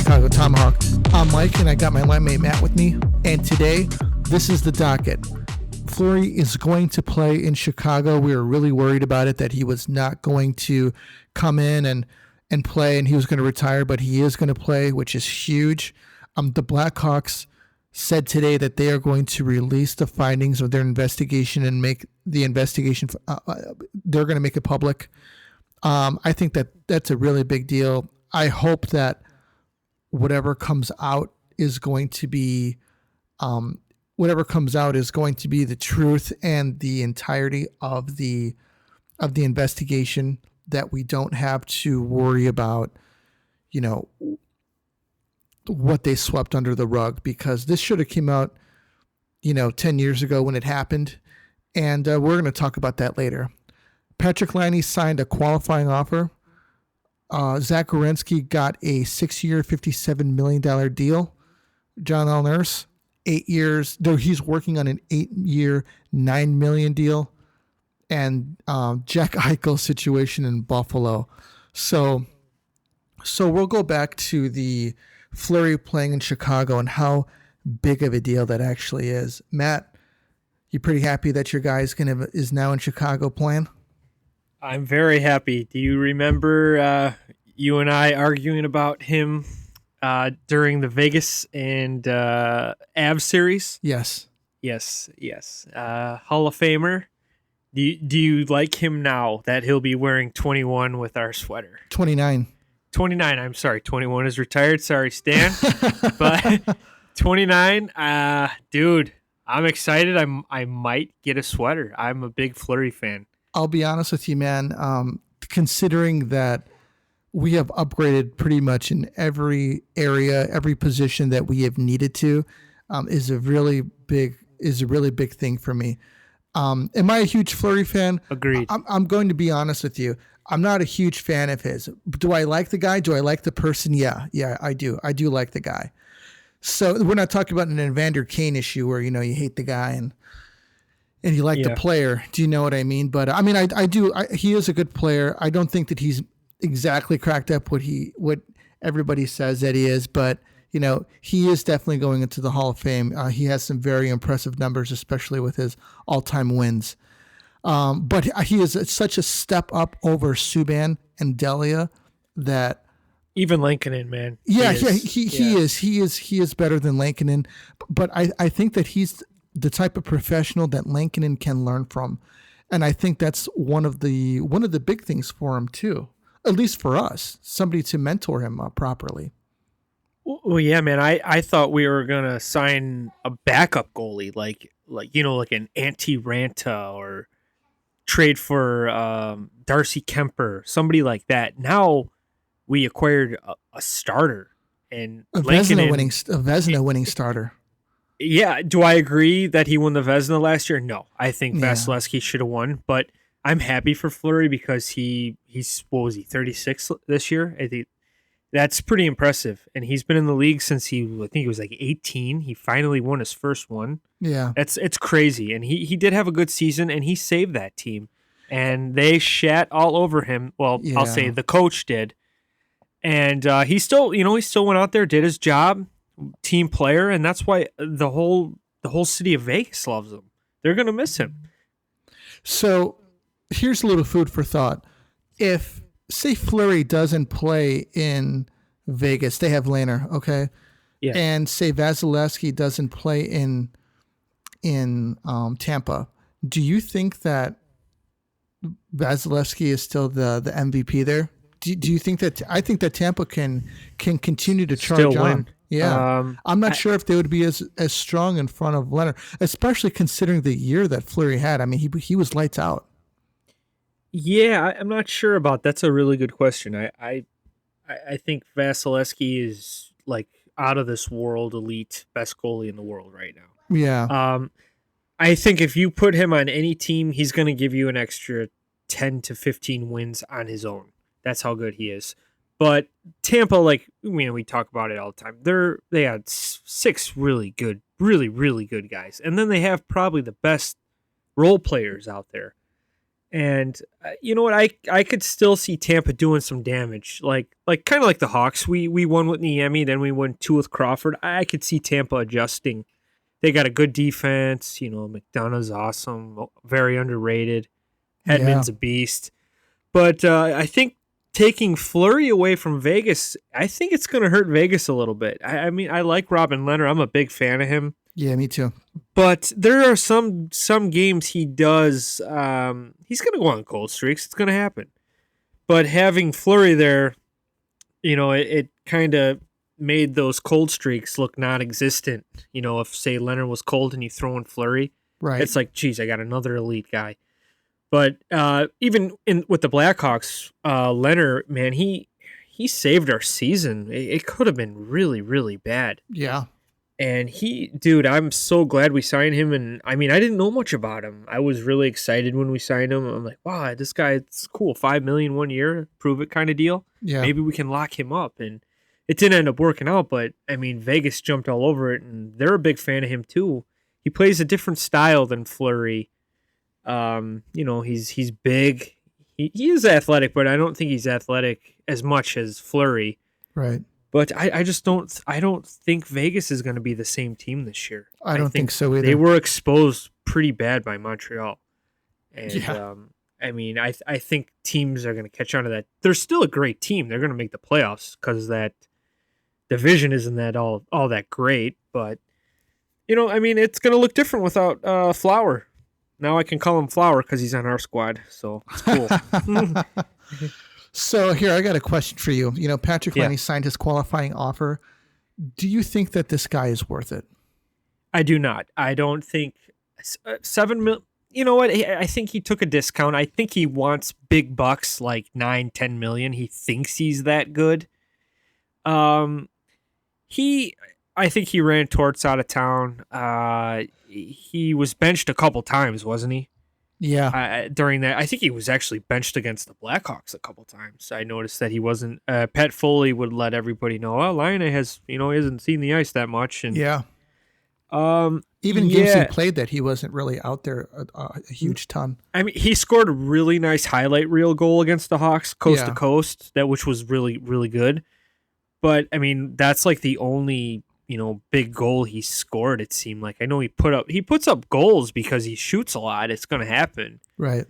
Chicago Tomahawk. I'm Mike, and I got my line mate Matt with me. And today, this is the docket. Fleury is going to play in Chicago. We were really worried about it, that he was not going to come in and play, and he was going to retire, but he is going to play, which is huge. The Blackhawks said today that they are going to release the findings of their investigation and make the investigation. They're going to make it public. I think that that's a really big deal. I hope that whatever comes out is going to be the truth and the entirety of the investigation, that we don't have to worry about, what they swept under the rug, because this should have came out, 10 years ago when it happened. And we're going to talk about that later. Patrick Laine signed a qualifying offer. Zach Werenski got a 6-year, $57 million deal. John Elners, 8 years, though he's working on an 8-year, $9 million deal. And Jack Eichel situation in Buffalo. So we'll go back to the Fleury playing in Chicago and how big of a deal that actually is. Matt, you pretty happy that your guy is now in Chicago playing? I'm very happy. Do you remember you and I arguing about him during the Vegas and Avs series? Yes. Hall of Famer. Do you like him now that he'll be wearing 21 with our sweater? 29. 29, I'm sorry. 21 is retired. Sorry, Stan. But 29, dude, I'm excited. I might get a sweater. I'm a big Fleury fan. I'll be honest with you, man. Considering that we have upgraded pretty much in every area, every position that we have needed to, is a really big thing for me. Am I a huge Fleury fan? Agreed. I'm going to be honest with you. I'm not a huge fan of his. Do I like the guy? Do I like the person? Yeah, I do. I do like the guy. So we're not talking about an Evander Kane issue where, you hate the guy and you like the player. Do you know what I mean? But I mean, I do. He is a good player. I don't think that he's exactly cracked up what everybody says that he is, but he is definitely going into the Hall of Fame. He has some very impressive numbers, especially with his all-time wins. But he is such a step up over Subban and Delia that even Lankinen, man. He is better than Lankinen. But I think that he's the type of professional that Lankinen can learn from, and I think that's one of the big things for him too. At least for us, somebody to mentor him properly. Well, yeah, man. I thought we were gonna sign a backup goalie, like an Antti Ranta, or trade for Darcy Kemper, somebody like that. Now we acquired a starter and a Vezina winning starter. Yeah, do I agree that he won the Vezina last year? No, I think Vasilevsky should have won, but I'm happy for Fleury because he's what was he, 36 this year? I think that's pretty impressive, and he's been in the league since I think he was like 18. He finally won his first one. Yeah, it's crazy, and he did have a good season, and he saved that team, and they shat all over him. Well, yeah. I'll say the coach did, and he still went out there, did his job, team player, and that's why the whole city of Vegas loves him. They're gonna miss him. So here's a little food for thought. If, say, Fleury doesn't play in Vegas, they have Laine, okay? Yeah. And say Vasilevsky doesn't play in Tampa. Do you think that Vasilevsky is still the MVP there? Do you think that? I think that Tampa can continue to charge still on. Win. Yeah, I'm not sure if they would be as strong in front of Laine, especially considering the year that Fleury had. I mean, he was lights out. Yeah, I'm not sure about. That's a really good question. I think Vasilevsky is like out of this world elite, best goalie in the world right now. Yeah. I think if you put him on any team, he's going to give you an extra 10 to 15 wins on his own. That's how good he is. But Tampa, we talk about it all the time. They had 6 really good, really, really good guys. And then they have probably the best role players out there. And you know what? I could still see Tampa doing some damage, like kind of like the Hawks. We won with Niemi, then we won 2 with Crawford. I could see Tampa adjusting. They got a good defense. You know, McDonough's awesome, very underrated. Hedman's a beast. But I think taking Fleury away from Vegas, I think it's going to hurt Vegas a little bit. I mean, I like Robin Leonard. I'm a big fan of him. Yeah, me too. But there are some games he does. He's going to go on cold streaks. It's going to happen. But having Fleury there, you know, it kind of made those cold streaks look non-existent. You know, if say Leonard was cold and you throw in Fleury, right? It's like, geez, I got another elite guy. But even with the Blackhawks, Leonard, man, he saved our season. It could have been really, really bad. Yeah. And dude, I'm so glad we signed him. And I mean, I didn't know much about him. I was really excited when we signed him. I'm like, wow, this guy, it's cool. $5 million 1 year, prove it kind of deal. Yeah. Maybe we can lock him up. And it didn't end up working out, but I mean, Vegas jumped all over it, and they're a big fan of him too. He plays a different style than Fleury. You know, he's big. He is athletic, but I don't think he's athletic as much as Fleury. Right. But I just don't think Vegas is going to be the same team this year. I don't think so either. They were exposed pretty bad by Montreal. And I mean, I think teams are going to catch on to that. They're still a great team. They're going to make the playoffs because that division isn't that all that great. But, you know, I mean, it's going to look different without Flower. Now I can call him Flower because he's on our squad. So it's cool. So here, I got a question for you. You know, Patrick Laine signed his qualifying offer. Do you think that this guy is worth it? I do not. I don't think $7 million. You know what? I think he took a discount. I think he wants big bucks, like $9-10 million. He thinks he's that good. I think he ran Torts out of town. He was benched a couple times, wasn't he? Yeah. During that, I think he was actually benched against the Blackhawks a couple times. I noticed that he wasn't. Pat Foley would let everybody know, "Oh, Laine has, he hasn't seen the ice that much." And even games he played that he wasn't really out there a huge ton. I mean, he scored a really nice highlight reel goal against the Hawks, coast to coast, which was really, really good. But I mean, that's like the only big goal he scored. It seemed like. I know he puts up goals because he shoots a lot. It's going to happen, right?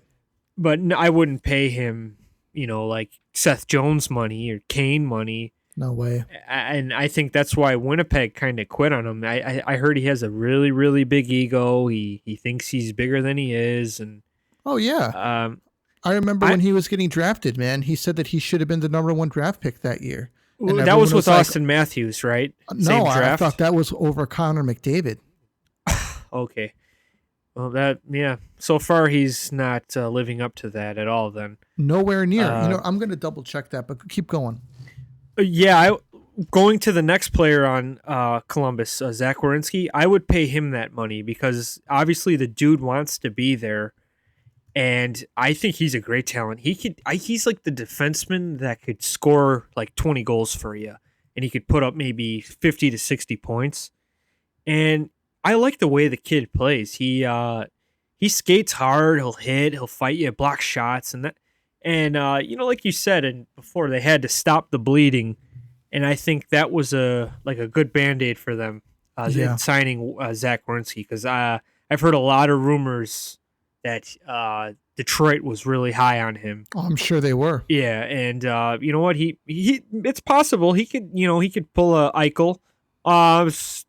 But I wouldn't pay him, like Seth Jones money or Kane money. No way. And I think that's why Winnipeg kind of quit on him. I heard he has a really, really big ego. He thinks he's bigger than he is. And I remember when he was getting drafted, man, he said that he should have been the number 1 draft pick that year. And that was with Austin Matthews, right? No, I thought that was over Connor McDavid. Okay. Well, so far he's not living up to that at all then. Nowhere near. I'm going to double check that, but keep going. Going to the next player on Columbus, Zach Werenski, I would pay him that money because obviously the dude wants to be there, and I think he's a great talent. He's like the defenseman that could score like 20 goals for you, and he could put up maybe 50 to 60 points. And I like the way the kid plays. He skates hard. He'll hit. He'll fight you. Block shots and that. And, like you said and before, they had to stop the bleeding. And I think that was a good Band-Aid for them in signing Zach Werenski. Because I've heard a lot of rumors that Detroit was really high on him. Oh, I'm sure they were. Yeah, and you know what? He it's possible he could pull a Eichel.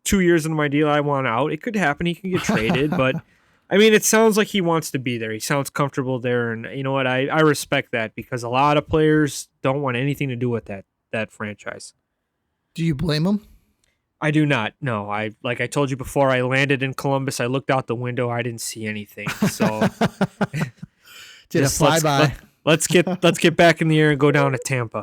2 years into my deal, I want out. It could happen. He can get traded, but... I mean, it sounds like he wants to be there. He sounds comfortable there, and you know what? I respect that because a lot of players don't want anything to do with that franchise. Do you blame him? I do not. No, like I told you before, I landed in Columbus. I looked out the window. I didn't see anything. So did a flyby. Let's get back in the air and go down to Tampa.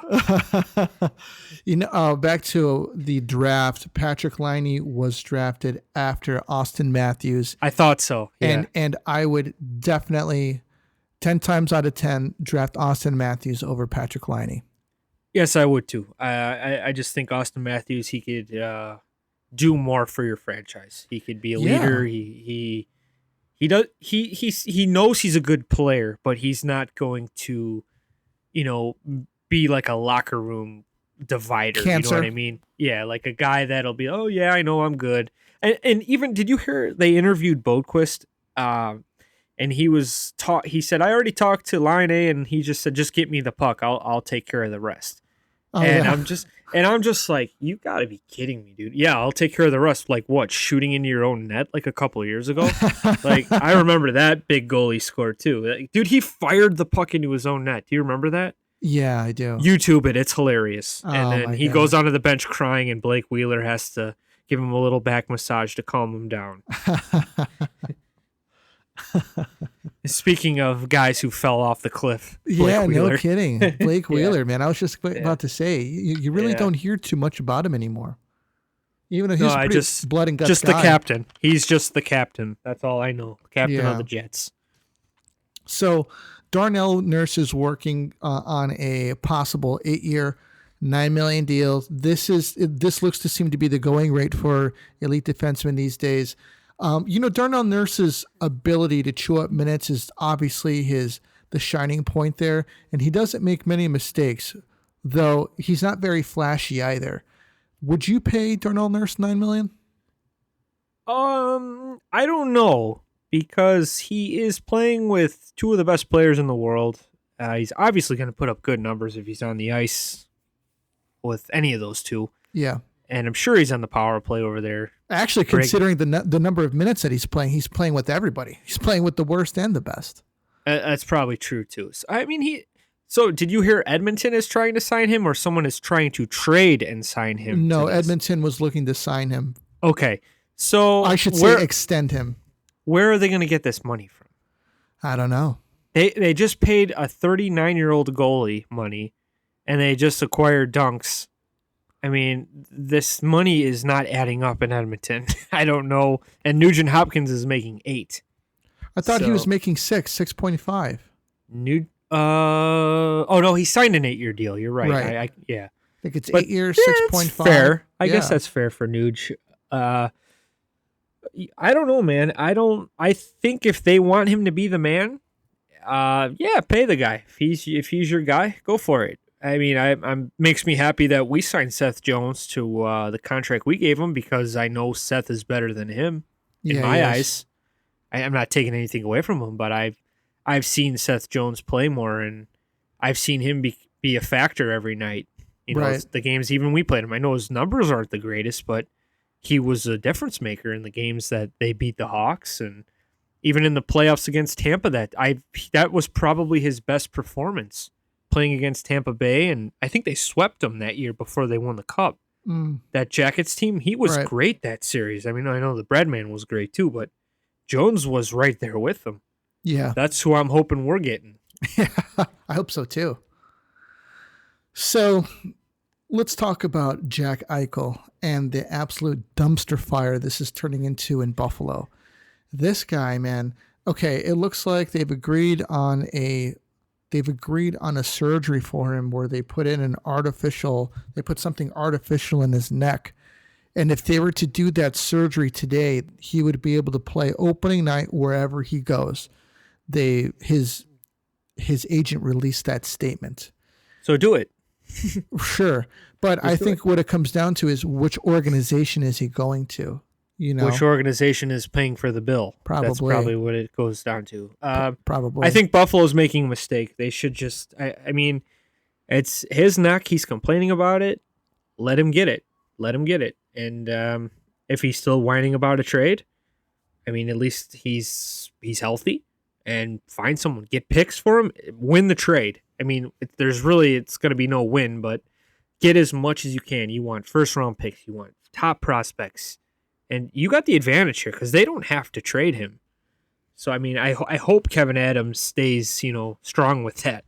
Back to the draft. Patrick Laine was drafted after Austin Matthews. I thought so. Yeah. And I would definitely 10 times out of 10 draft Austin Matthews over Patrick Laine. Yes, I would too. I just think Austin Matthews, he could do more for your franchise. He could be a leader. He does. He knows he's a good player, but he's not going to, be like a locker room divider. Cancer. You know what I mean? Yeah, like a guy that'll be, oh yeah, I know I'm good. And even did you hear they interviewed Bodequist? And he said, I already talked to Laine, and he just said, just get me the puck. I'll take care of the rest. Oh, and yeah. I'm just like, you gotta be kidding me, dude. Yeah, I'll take care of the rest. Like what? Shooting into your own net like a couple of years ago? Like I remember that big goal he scored too. Like, dude, he fired the puck into his own net. Do you remember that? Yeah, I do. YouTube it. It's hilarious. Oh, and then he God. goes onto the bench crying, and Blake Wheeler has to give him a little back massage to calm him down. Speaking of guys who fell off the cliff. Yeah, Wheeler. no kidding. Blake Wheeler, man. I was just about to say, you really don't hear too much about him anymore. Even though he's pretty blood and guts just guy. The captain. He's just the captain. That's all I know. Captain of the Jets. So Darnell Nurse is working on a possible 8-year, $9 million deal. This looks to seem to be the going rate for elite defensemen these days. Darnell Nurse's ability to chew up minutes is obviously the shining point there, and he doesn't make many mistakes, though he's not very flashy either. Would you pay Darnell Nurse $9 million? I don't know, because he is playing with two of the best players in the world. He's obviously going to put up good numbers if he's on the ice with any of those two. Yeah. And I'm sure he's on the power play over there. Actually, considering the number of minutes that he's playing with everybody. He's playing with the worst and the best. That's probably true, too. So, I mean, So did you hear Edmonton is trying to sign him, or someone is trying to trade and sign him? No, Edmonton was looking to sign him. Okay. So I should say extend him. Where are they going to get this money from? I don't know. They just paid a 39-year-old goalie money, and they just acquired Dunks. I mean, this money is not adding up in Edmonton. I don't know. And Nugent Hopkins is making 8. I thought he was making 6.5. Oh no, he signed an 8-year deal. You're right. Right. I think it's 8 years, 6.5. Fair. I guess that's fair for Nuge. I don't know, man. I think if they want him to be the man, pay the guy. If he's your guy, go for it. I mean, I'm makes me happy that we signed Seth Jones to the contract we gave him, because I know Seth is better than him in my eyes. I'm not taking anything away from him, but I've seen Seth Jones play more, and I've seen him be a factor every night. The games even we played him. I know his numbers aren't the greatest, but he was a difference maker in the games that they beat the Hawks, and even in the playoffs against Tampa. That was probably his best performance, playing against Tampa Bay, and I think they swept them that year before they won the Cup. That Jackets team, he was great that series. I mean, I know the Breadman was great too, but Jones was right there with them. Yeah. That's who I'm hoping we're getting. Yeah, I hope so too. So let's talk about Jack Eichel and the absolute dumpster fire this is turning into in Buffalo. This guy, man, okay, it looks like they've agreed on a surgery for him where they put something artificial in his neck. And if they were to do that surgery today, he would be able to play opening night wherever he goes. His agent released that statement. So do it. Sure. But I think what it comes down to is which organization is he going to? Which organization is paying for the bill? Probably. That's probably what it goes down to. Probably. I think Buffalo's making a mistake. They should just, I mean, it's his neck. He's complaining about it. Let him get it. And if he's still whining about a trade, I mean, at least he's healthy, and find someone, get picks for him, win the trade. I mean, it's going to be no win, but get as much as you can. You want first round picks. You want top prospects. And you got the advantage here because they don't have to trade him. So, I mean, I hope Kevin Adams stays, strong with that.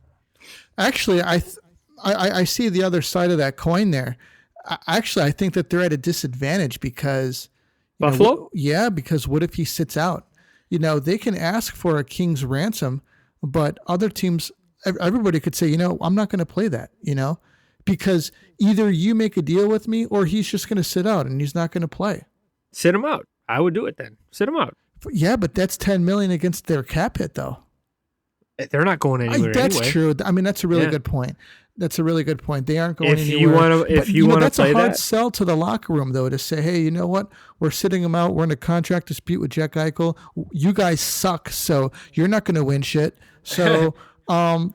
Actually, I see the other side of that coin there. Actually, I think that they're at a disadvantage because Buffalo? Because what if he sits out? They can ask for a king's ransom, but other teams, everybody could say, I'm not going to play that, because either you make a deal with me or he's just going to sit out and he's not going to play. Sit him out. I would do it then. Sit him out. Yeah, but that's $10 million against their cap hit, though. They're not going anywhere. That's anyway. true. I mean, that's a really good point. That's a really good point. They aren't going if anywhere. If you want to that's play a hard that, sell to the locker room, though, to say, hey, you know what? We're sitting them out. We're in a contract dispute with Jack Eichel. You guys suck, so you're not going to win shit. So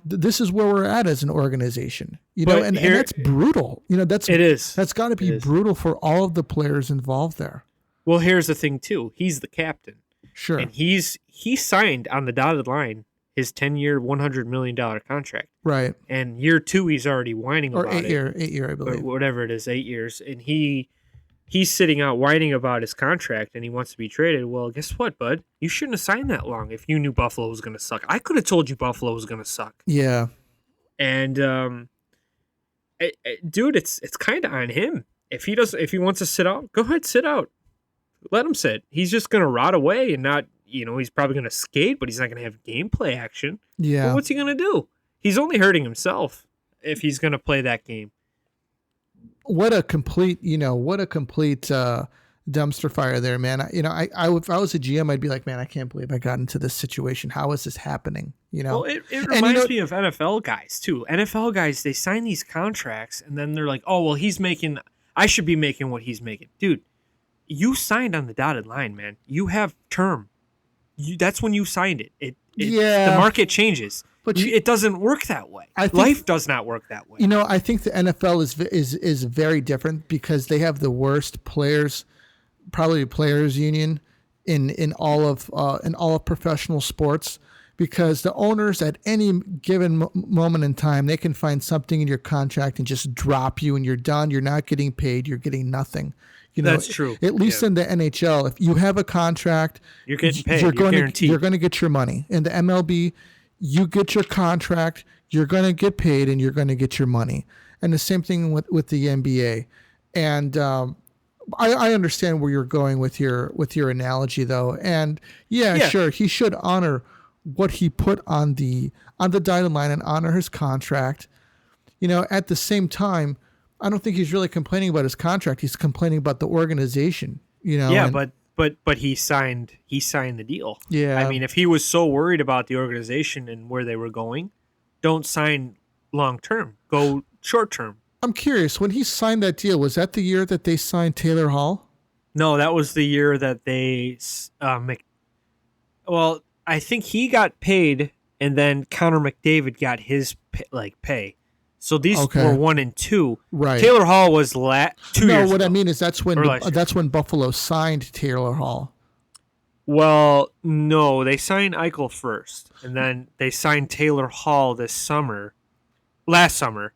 this is where we're at as an organization. You know, and that's brutal. You know, it is. That's got to be brutal for all of the players involved there. Well, here's the thing, too. He's the captain. Sure. And he signed on the dotted line his 10-year, $100 million contract. Right. And year 2, he's already whining about it. Or 8 year, I believe. Or whatever it is, 8 years. And he's sitting out whining about his contract and he wants to be traded. Well, guess what, bud? You shouldn't have signed that long if you knew Buffalo was going to suck. I could have told you Buffalo was going to suck. Yeah. And, dude, it's kind of on him. If he wants to sit out, go ahead, sit out. Let him sit. He's just going to rot away and not, he's probably going to skate, but he's not going to have gameplay action. Yeah. Well, what's he going to do? He's only hurting himself if he's going to play that game. What a complete dumpster fire there, man. If I was a GM, I'd be like, man, I can't believe I got into this situation. How is this happening? Well, it reminds me of NFL guys too. NFL guys, they sign these contracts and then they're like, oh, well, I should be making what he's making. Dude, you signed on the dotted line, man. You have term. That's when you signed it. The market changes. But it doesn't work that way. Life does not work that way. I think the NFL is very different because they have the worst players union in all of professional sports, because the owners at any given moment in time, they can find something in your contract and just drop you and you're done. You're not getting paid. You're getting nothing. That's true. At least in the NHL, if you have a contract, you're getting paid. You're going to get your money. In the MLB, you get your contract, you're going to get paid, and you're going to get your money. And the same thing with the NBA. And I understand where you're going with your analogy, though. And sure, he should honor what he put on the dotted line and honor his contract. At the same time, I don't think he's really complaining about his contract. He's complaining about the organization. Yeah, but he signed the deal. Yeah. I mean, if he was so worried about the organization and where they were going, don't sign long term. Go short term. I'm curious, when he signed that deal, was that the year that they signed Taylor Hall? No, that was the year that they I think he got paid and then Connor McDavid got his pay. So these were 1 and 2. Right. Taylor Hall was 2 years No, what ago. I mean is that's when Buffalo signed Taylor Hall. Well, no, they signed Eichel first, and then they signed Taylor Hall last summer.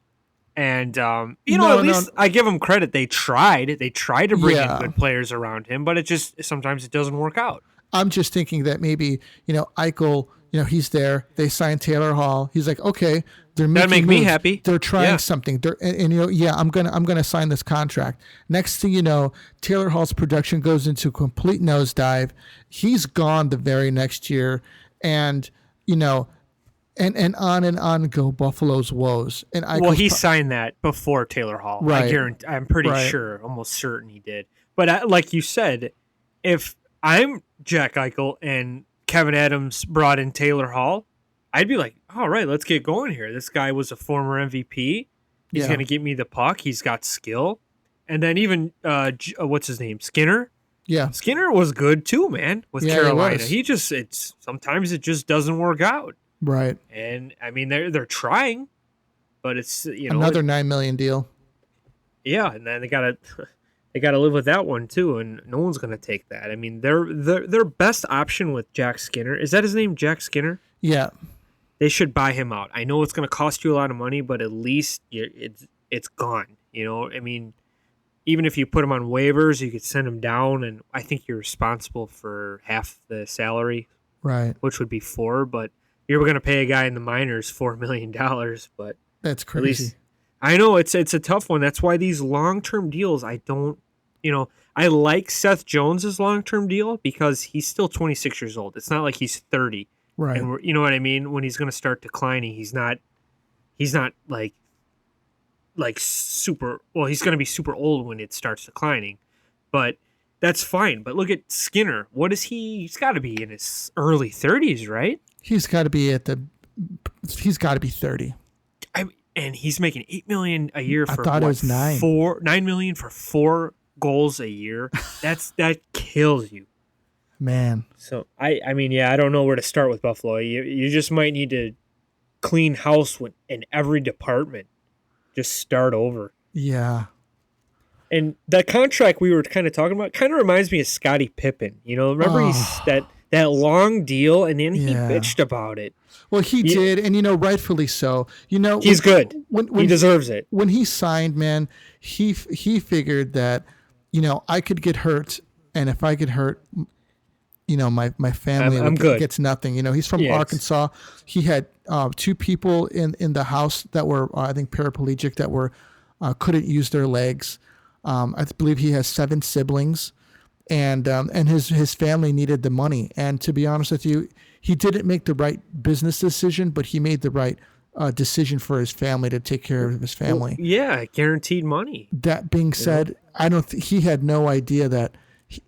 And at least I give them credit. They tried. They tried to bring in good players around him, but sometimes it doesn't work out. I'm just thinking that maybe Eichel, he's there. They signed Taylor Hall. He's like, okay, they're making that'd make moves. Me happy. They're trying something. I'm gonna sign this contract. Next thing you know, Taylor Hall's production goes into a complete nosedive. He's gone the very next year, and and on go Buffalo's woes. And he signed that before Taylor Hall. Right. I'm pretty sure, almost certain he did. But like you said, if I'm Jack Eichel and Kevin Adams brought in Taylor Hall, I'd be like, all right, let's get going here. This guy was a former MVP. He's going to get me the puck. He's got skill. And then even, what's his name? Skinner? Yeah. Skinner was good too, man, with Carolina. Sometimes it just doesn't work out. Right. And I mean, they're trying, but it's, another $9 million deal. Yeah. And then they got to live with that one too. And no one's going to take that. I mean, their best option with Jack Skinner, is that his name? Jack Skinner? Yeah. They should buy him out. I know it's going to cost you a lot of money, but at least it's gone. I mean, even if you put him on waivers, you could send him down, and I think you're responsible for half the salary, right? Which would be $4 million. But you're going to pay a guy in the minors $4 million. But that's crazy. At least, I know it's a tough one. That's why these long-term deals, I don't. I like Seth Jones's long-term deal because he's still 26 years old. It's not like he's 30. Right. And you know what I mean? When he's going to start declining, he's not like super, well, he's going to be super old when it starts declining. But that's fine. But look at Skinner. What is he? He's got to be in his early 30s, right? He's got to be 30. And he's making $8 million a year for I thought it was $9 million for 4 goals a year. That kills you, man. So I mean, yeah, I don't know where to start with Buffalo. You just might need to clean house in every department. Just start over. Yeah. And that contract we were kind of talking about kind of reminds me of Scottie Pippen. Remember he's that long deal, and then he bitched about it. Well, he did, and rightfully so. He's good. When he deserves it. When he signed, man, he figured that, I could get hurt, and if I get hurt, my family gets nothing. He's from Arkansas. He had 2 people in the house that were, I think, paraplegic that were couldn't use their legs. I believe he has 7 siblings, and his family needed the money. And to be honest with you, he didn't make the right business decision, but he made the right decision for his family to take care of his family. Well, guaranteed money. That being said, I don't. He had no idea that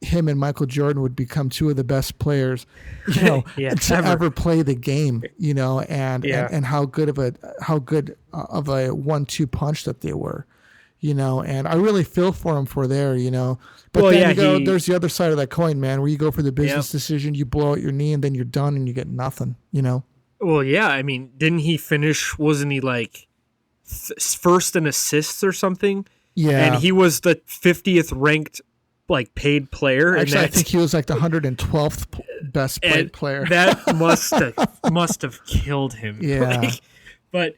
him and Michael Jordan would become 2 of the best players, to ever play the game. And how good of a 1-2 punch that they were. And I really feel for him for there, But there's the other side of that coin, man, where you go for the business decision, you blow out your knee, and then you're done and you get nothing, Well, yeah, I mean, didn't he finish, wasn't he like first in assists or something? Yeah. And he was the 50th ranked paid player. Actually, I think he was the 112th best paid player. That must have killed him. Yeah. But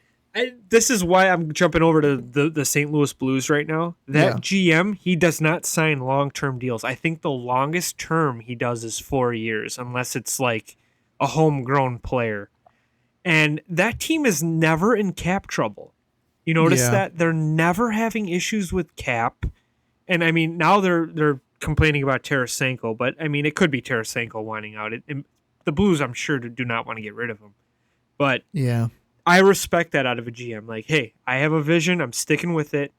this is why I'm jumping over to the St. Louis Blues right now. That GM, he does not sign long-term deals. I think the longest term he does is 4 years, unless it's a homegrown player. And that team is never in cap trouble. You notice that? They're never having issues with cap. And, I mean, now they're complaining about Tarasenko, but, I mean, it could be Tarasenko wanting out. The Blues, I'm sure, do not want to get rid of him. But I respect that out of a GM. Hey, I have a vision. I'm sticking with it.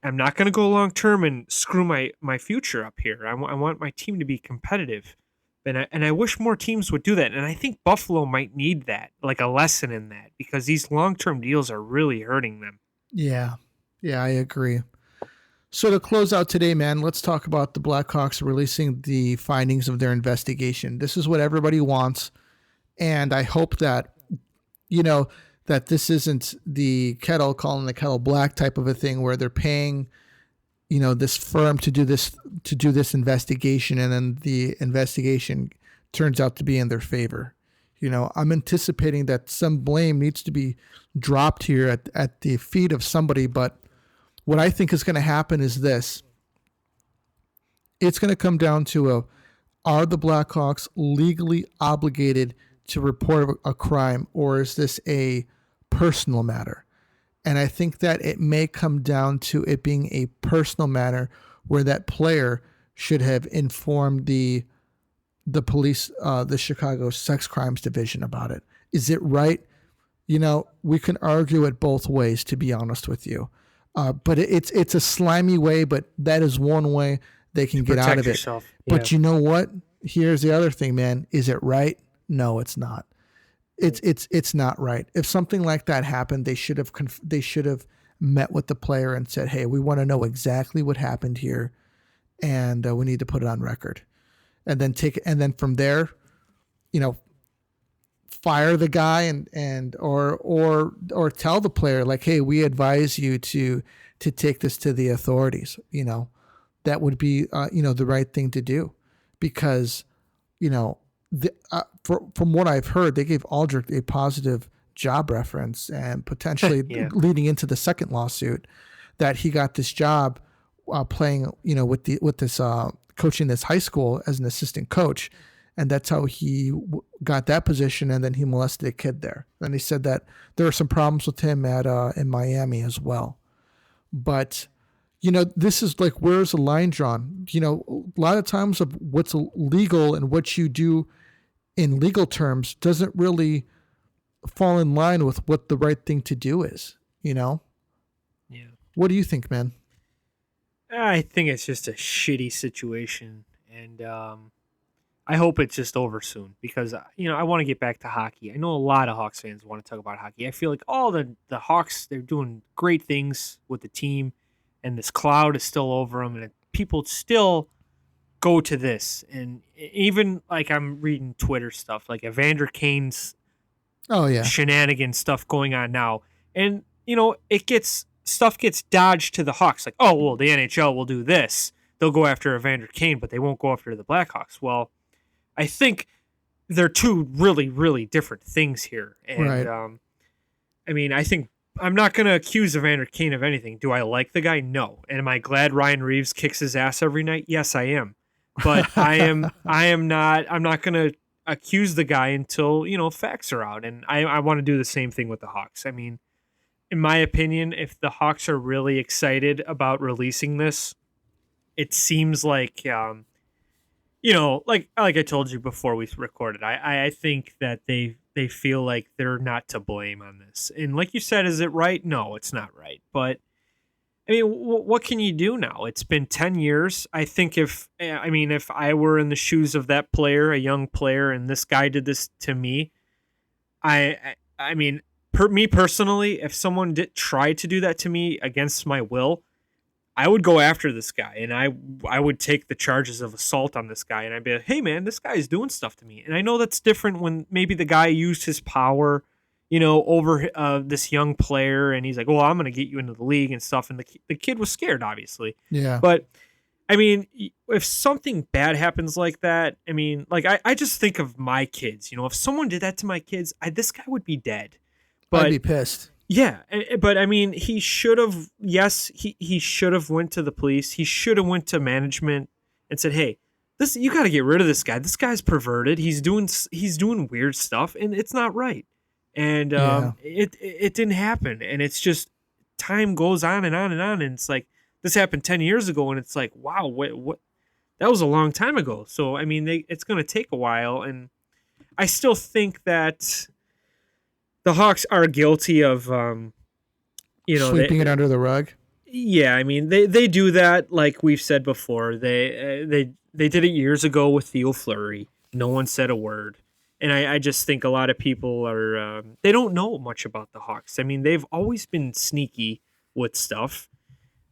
I'm not going to go long-term and screw my future up here. I want my team to be competitive. And I wish more teams would do that. And I think Buffalo might need that, a lesson in that, because these long-term deals are really hurting them. Yeah. Yeah, I agree. So to close out today, man, let's talk about the Blackhawks releasing the findings of their investigation. This is what everybody wants. And I hope that, that this isn't the kettle calling the kettle black type of a thing where they're paying, this firm to do this investigation, and then the investigation turns out to be in their favor. I'm anticipating that some blame needs to be dropped here at the feet of somebody, but what I think is going to happen is this. It's going to come down to are the Blackhawks legally obligated to report a crime, or is this a personal matter? And I think that it may come down to it being a personal matter where that player should have informed the police, the Chicago Sex Crimes Division about it. Is it right? We can argue it both ways, to be honest with you. But it's a slimy way, but that is one way they can get out of it. Yourself. But you know what? Here's the other thing, man. Is it right? No, it's not. It's not right. If something like that happened, they should have met with the player and said, "Hey, we want to know exactly what happened here, and we need to put it on record." And then from there, fire the guy or tell the player hey, we advise you to take this to the authorities. That would be the right thing to do, because from what I've heard, they gave Aldrich a positive job reference, and potentially leading into the second lawsuit that he got this job playing with this coaching this high school as an assistant coach. And that's how he got that position, and then he molested a kid there. And he said that there were some problems with him in Miami as well. But, this is where's the line drawn? A lot of times of what's legal and what you do in legal terms doesn't really fall in line with what the right thing to do is, Yeah. What do you think, man? I think it's just a shitty situation. And I hope it's just over soon because, I want to get back to hockey. I know a lot of Hawks fans want to talk about hockey. I feel like all the Hawks, they're doing great things with the team, and this cloud is still over them, and people still go to this. And even, like, I'm reading Twitter stuff, like Evander Kane's shenanigans stuff going on now. And, stuff gets dodged to the Hawks. Like, oh, well, the NHL will do this. They'll go after Evander Kane, but they won't go after the Blackhawks. Well, I think they're two really, really different things here. And, right. I think I'm not going to accuse Evander Kane of anything. Do I like the guy? No. And am I glad Ryan Reeves kicks his ass every night? Yes, I am. But I'm not going to accuse the guy until, facts are out. And I want to do the same thing with the Hawks. I mean, in my opinion, if the Hawks are really excited about releasing this, it seems like, like I told you before we recorded, I think that they feel like they're not to blame on this. And like you said, is it right? No, it's not right. But I mean, what can you do now? It's been 10 years. I think if I were in the shoes of that player, a young player, and this guy did this to me, me personally, if someone did try to do that to me against my will, I would go after this guy, and I would take the charges of assault on this guy, and I'd be like, hey, man, this guy is doing stuff to me. And I know that's different when maybe the guy used his power, over this young player, and he's like, well, I'm going to get you into the league and stuff, and the kid was scared, obviously. Yeah. But, I mean, if something bad happens like that, I mean, like, I just think of my kids. If someone did that to my kids, this guy would be dead. But I'd be pissed. Yeah, but I mean, he should have. Yes, he should have went to the police. He should have went to management and said, "Hey, you got to get rid of this guy. This guy's perverted. He's doing weird stuff, and it's not right." And it didn't happen. And it's just time goes on and on and on. And it's like this happened 10 years ago, and it's like, wow, what? That was a long time ago. So I mean, it's going to take a while, and I still think that the Hawks are guilty of, sweeping it under the rug. Yeah, I mean, they do that, like we've said before. They did it years ago with Theo Fleury. No one said a word, and I just think a lot of people are they don't know much about the Hawks. I mean, they've always been sneaky with stuff.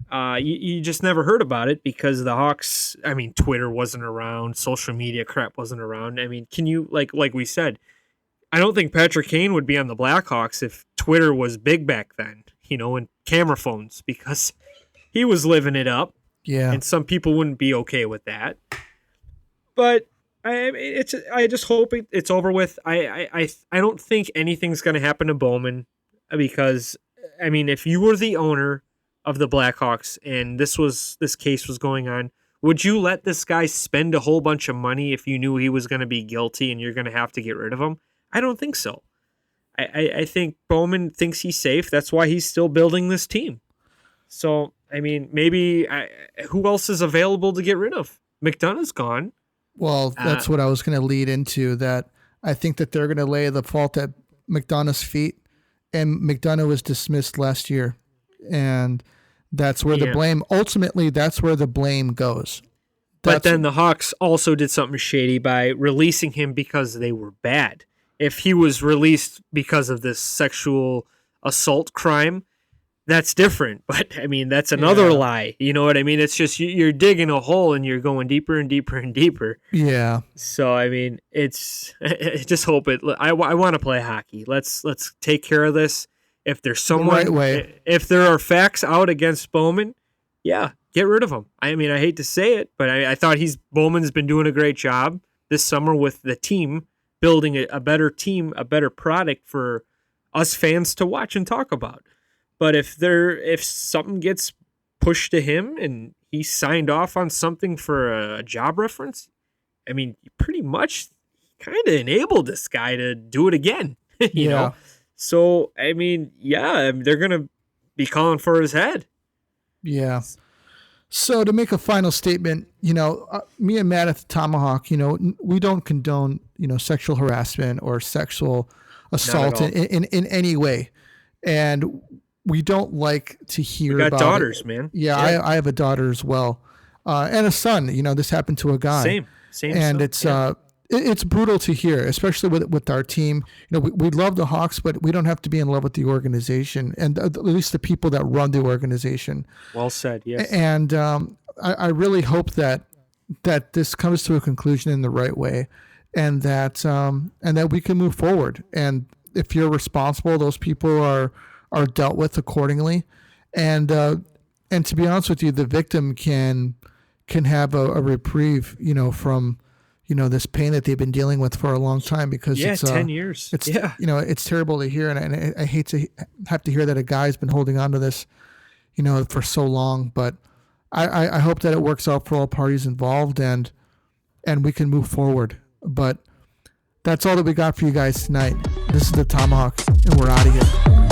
You just never heard about it because the Hawks. I mean, Twitter wasn't around, social media crap wasn't around. I mean, can you like we said? I don't think Patrick Kane would be on the Blackhawks if Twitter was big back then, and camera phones, because he was living it up. Yeah. And some people wouldn't be okay with that. But I just hope it's over with. I don't think anything's going to happen to Bowman because, I mean, if you were the owner of the Blackhawks and this case was going on, would you let this guy spend a whole bunch of money if you knew he was going to be guilty and you're going to have to get rid of him? I don't think so. I think Bowman thinks he's safe. That's why he's still building this team. So, I mean, maybe who else is available to get rid of? McDonough's gone. Well, that's what I was going to lead into, that I think that they're going to lay the fault at McDonough's feet, and McDonough was dismissed last year. And that's where the blame, ultimately, that's where the blame goes. But then the Hawks also did something shady by releasing him because they were bad. If he was released because of this sexual assault crime, that's different. But, I mean, that's another lie. You know what I mean? It's just you're digging a hole and you're going deeper and deeper and deeper. Yeah. So, I mean, I just hope it. I want to play hockey. Let's take care of this. If there's someone, right way. If there are facts out against Bowman, yeah, get rid of him. I mean, I hate to say it, but I thought Bowman's been doing a great job this summer with the team, building a better team, a better product for us fans to watch and talk about. But if something gets pushed to him and he signed off on something for a job reference, I mean, pretty much kind of enabled this guy to do it again, you know? So, I mean, they're going to be calling for his head. Yeah. So to make a final statement, me and Matt at the Tomahawk, we don't condone, sexual harassment or sexual assault in any way. And we don't like to hear about daughters, man. Yeah, I have a daughter as well. and a son. This happened to a guy. Same. And son. it's brutal to hear, especially with our team. We love the Hawks, but we don't have to be in love with the organization, and at least the people that run the organization. Well said. Yes. And I really hope that this comes to a conclusion in the right way, and that we can move forward. And if you're responsible, those people are dealt with accordingly. And to be honest with you, the victim can have a reprieve, from this pain that they've been dealing with for a long time, because it's 10 years. It's it's terrible to hear, and I hate to have to hear that a guy's been holding on to this, for so long. But I hope that it works out for all parties involved, and we can move forward. But that's all that we got for you guys tonight. This is the Tomahawk, and we're out of here.